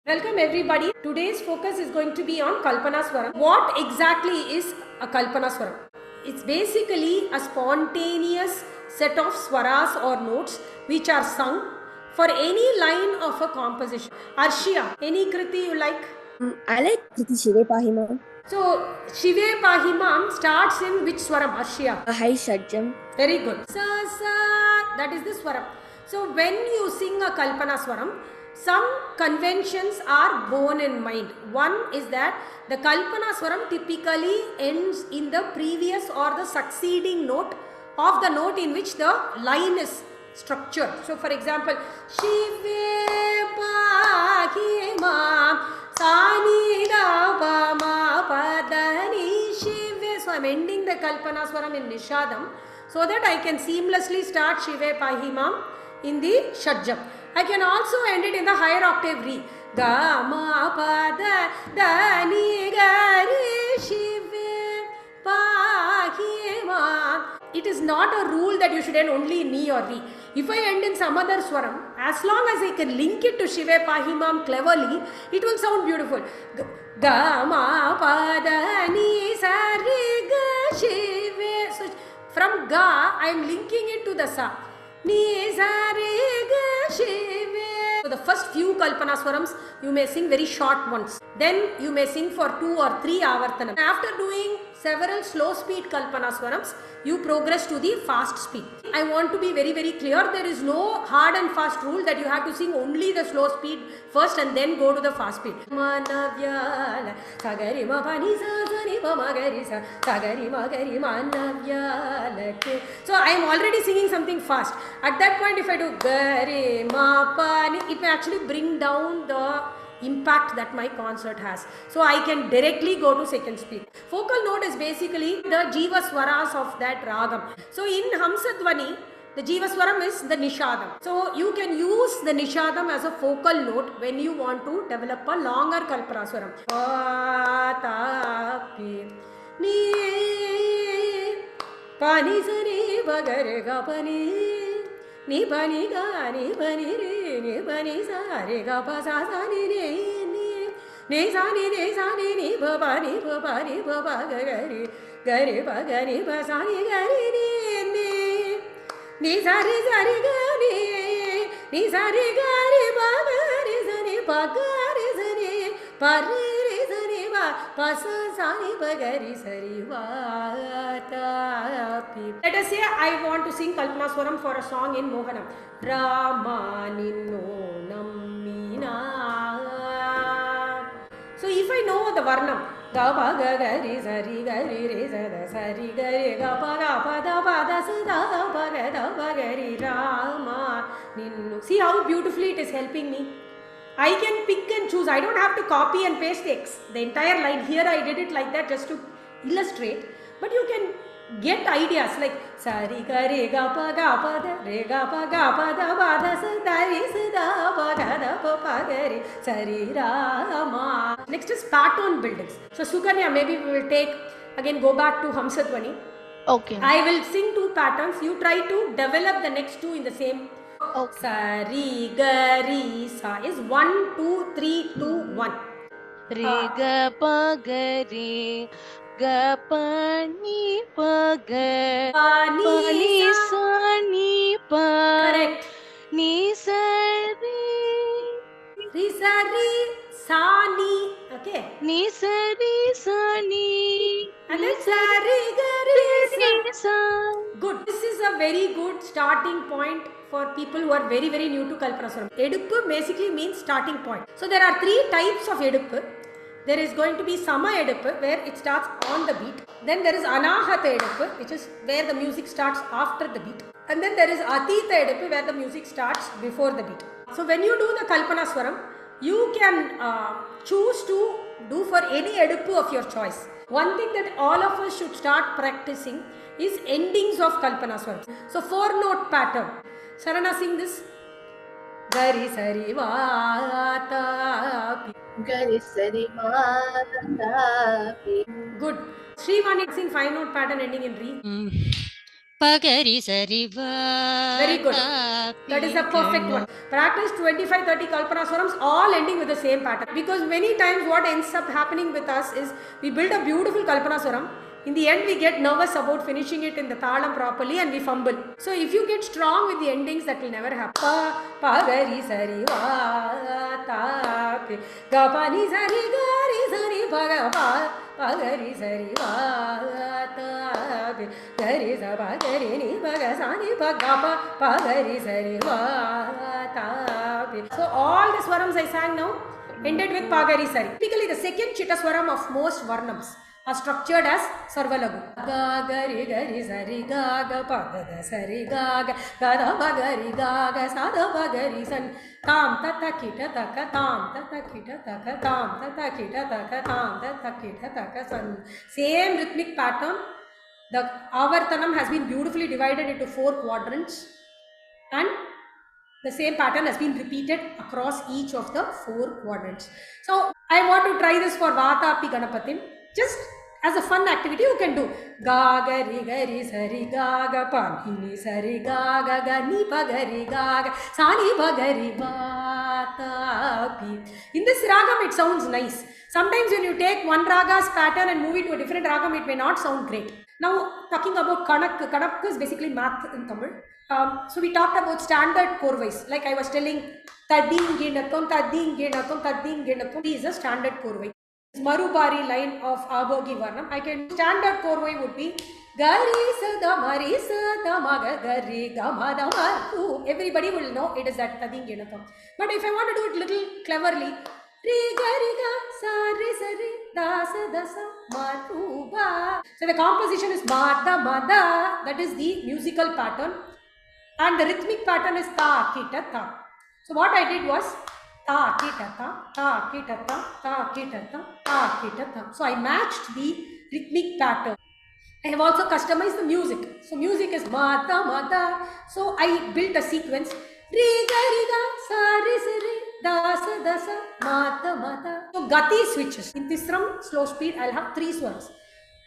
Welcome everybody. Today's focus is going to be on Kalpana Swaram. What exactly is a Kalpana Swaram? It's basically a spontaneous set of swaras or notes which are sung for any line of a composition. Arshia, any kriti you like? I like Kriti Shive Pahima. So, Shive Pahimam starts in which swaram? Arshia. High Shadjam. Very good. Sa, sa, that is the swaram. So, when you sing a Kalpana Swaram, some conventions are borne in mind. One is that the Kalpana Swaram typically ends in the previous or the succeeding note of the note in which the line is structured. So, for example, Shive Pahimam Sani Da Pa Ma Pa Da Ni Shive. So, I am ending the Kalpana Swaram in Nishadam so that I can seamlessly start Shive Pahimam in the Shadjam. I can also end it in the higher octave Re. Ga ma pa da ni ga re Shive Pahimam. It is not a rule that you should end only in Mi or Re. If I end in some other swaram, as long as I can link it to Shive Pahimam cleverly, it will sound beautiful. Ga ma pa da ni sa re ga Shive. So from Ga, I am linking it to the Sa. Ni sa re ga Shive. So the first few Kalpana Swarams, you may sing very short ones. Then you may sing for 2 or 3 Avartanam. After doing several slow speed Kalpana Swarams, you progress to the fast speed. I want to be very clear, there is no hard and fast rule that you have to sing only the slow speed first and then go to the fast speed. So I am already singing something fast. At that point, if I do Gare Ma Pa Ni, it may actually bring down the impact that my concert has. So I can directly go to second speed. Focal note is basically the Jiva Swaras of that Ragam. So in Hamsadvani, the Jiva Swaram is the Nishadam. So you can use the Nishadam as a focal note when you want to develop a longer Kalpana Swaram. Pa ta pi ni pa ni sa ni ba ga re ga pa ni. Ni pa ni ga ni pa ni re ni pa ni sa re ga pa sa sa ni re ni sa ni pa pa ni pa pa ni pa pa ga re pa ga ni pa sa ni ga re ni sa re ga ni sa re ga re pa ga re sa ni pa ga re sa ni pa re sa ni pa pa sa ni pa ga re sa ri va ta pi. Let us say I want to sing Kalpana Swaram for a song in Mohanam. Ramaninno nammina. So if I know the Varnam, ga pa ga ga re sa ri ga re sa da sa ri ga re ga pa da sa da pa ga re Rama ninnu. See how beautifully it is helping me. I can pick and choose. I don't have to copy and paste the entire line. Here I did it like that just to illustrate. But you can get ideas like sa ri ga re ga pa da re ga pa da sa da re sa da pa ga re sa ri Rama. Next is pattern buildings. So Sukanya, maybe we will take again, go back to Hamsadvani. Okay. I will sing 2 patterns. You try to develop the next 2 in the same. Okay. Sa ri ga ri sa is 1 2 3 2 1. Re ga pa ga re ga pa ni pa ga Pa ni sa ni pa. Correct. Ni sa re. Ri sa ni. Okay. Ni sa ni. And then sa ri ga re sa. Good. This is a very good starting point for people who are very new to Kalpana Swaram. Eduppu basically means starting point. So there are 3 types of Eduppu. There is going to be Sama Eduppu where it starts on the beat. Then there is Anahata Eduppu, which is where the music starts after the beat. And then there is Atita Eduppu where the music starts before the beat. So when you do the Kalpana Swaram, you can choose to do for any Eduppu of your choice. One thing that all of us should start practicing is endings of Kalpana Swaram. So 4 note pattern. Sarana, sing this. Gari sari va ta pi. Gari sari ma ta pi. Good. Srivani, sing 5 note pattern ending in Re. Pagari sari va. Very good. That is a perfect one. Practice 25-30 Kalpana Swarams, all ending with the same pattern. Because many times what ends up happening with us is we build a beautiful Kalpana Swaram. In the end, we get nervous about finishing it in the thalam properly and we fumble. So if you get strong with the endings, that will never happen. Pa ga ri sa ri va ta pe ga pa ni sa ri ga ri sa ri pa ga pa ga ri sa ri va ta pe ga ri sa pa ga ri ni pa ga sa ni pa ga pa ga ri sa ri va ta pe. So all the swarams I sang now ended with pa ga ri sa ri. Typically the second chitta swaram of most varnams are structured as sarvalagu. Ga ga ri sa ri ga ga pa ga ga sa ri ga ga ga da pa ga ri ga ga sa da pa ga ri san tam ta ta ki ta ta ka tam ta ta ki ta ta ka tam ta ta ki ta ta ka tam ta ta ki ta ta ka san. Same rhythmic pattern. The avartanam has been beautifully divided into 4 quadrants and the same pattern has been repeated across each of the 4 quadrants. So I want to try this for Vatapi Ganapatim. Just as a fun activity, you can do ga ga ri sa ri ga ga pa ni sa ri ga ga ga ni pa ga ri ga ga sa ni pa ga ri Vatapi. In this ragam, it sounds nice. Sometimes when you take one raga's pattern and move it to a different ragam, it may not sound great. Now, talking about Kanak is basically math in Tamil. So we talked about standard core wise. Like I was telling, Tadin Ginakam, Tadin Ginakam, Tadin Ginakam is a standard core wise. Marubari line of Abogi Varnam. I can standard core way would be Gari Sada Mari Sada Maga Gari Gamada Maru. Everybody will know it is that Tadin Ginakam. But if I want to do it little cleverly, so the composition is Mada Mada, that is the musical pattern, and the rhythmic pattern is Ta Kita Ta. So what I did was Ta Kita Ta, Ta Kita Ta, Ta Kita Ta, Ta Kita Ta. So I matched the rhythmic pattern. I have also customized the music. So music is Mada Mada. So I built a sequence. Riga Riga Sa Ri Sa Ri Dasa Dasa Mata Mata. So Gati switches. In Tisram slow speed, I'll have 3 swars.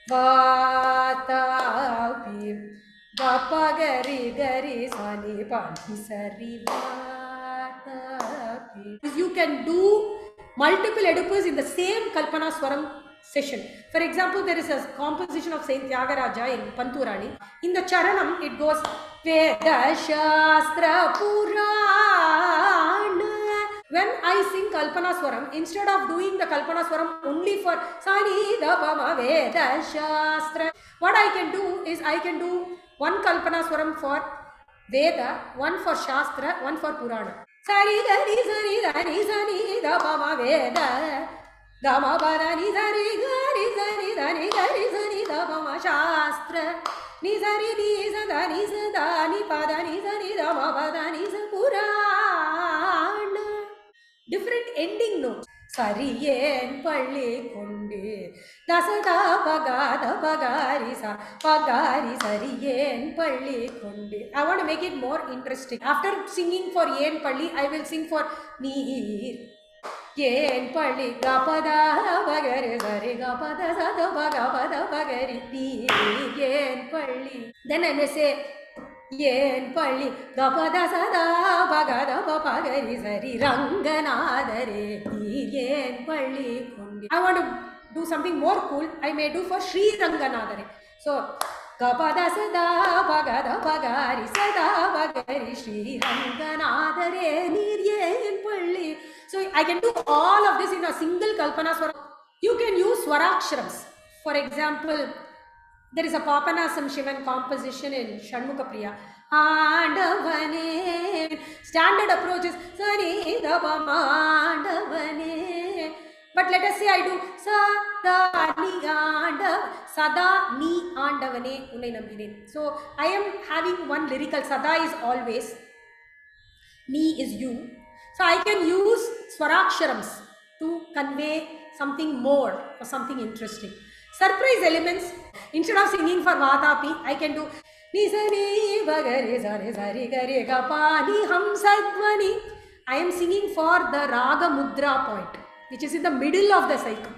Vata Pi Gapa Gari Gari Sani Pani Sari Vata Pi. You can do multiple edupus in the same Kalpana Swaram session. For example, there is a composition of Saint Tyagaraja in Panturani. In the Charanam, it goes Veda Shastra Purana. When I sing Kalpana Swaram, instead of doing the Kalpana Swaram only for Sani Dapama Veda Shastra, what I can do is I can do one Kalpana Swaram for Veda, one for Shastra, one for Purana. Sari Gari Sari Dani Sani Dapama Veda Gama Parani Sari Gari Sari Dani Gari Sani Dapama Shastra Ni Sari Ni Sadani Sadani Padani Sani Dama Padani Purana. Different ending notes. Sariyen Palli Kundi Dasada Pagada Pagarisa Pagari Sariyen Palli Kundi. I want to make it more interesting. After singing for Yen Palli, I will sing for Neer. Yen Palli Gapada Pagari Sari Gapada Sada Pagapada Pagari Yen Palli. Then I may say Yen Palli Gapada Sada Pagada Pagari Sari Ranganadare Yen Palli Kundi. I want to do something more cool. I may do for Sri Ranganadare. So Gapada Sada Pagada Pagari Sada Pagari Sri Ranganadare Yen Palli. So I can do all of this in a single Kalpana Swaram. You can use Swarashrams. For example, there is a Papanasam Shivan composition in Shanmukapriya. Andavane. Standard approach is Sani Mandavane. But let us say I do Sada Ni Andav Sada Ni Andavane Unai Nambine. So I am having one lyrical. Sada is always, Ni is you. So I can use Swaraksharams to convey something more or something interesting. Surprise elements. Instead of singing for Vatapi, I can do Nisani Bagari Sari Sari Gari Gapani Hamsadvani. I am singing for the Raga Mudra point, which is in the middle of the cycle.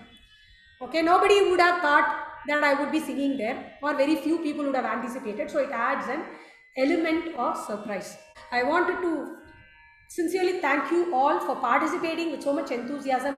Okay, nobody would have thought that I would be singing there, or very few people would have anticipated. So it adds an element of surprise. I wanted to sincerely thank you all for participating with so much enthusiasm.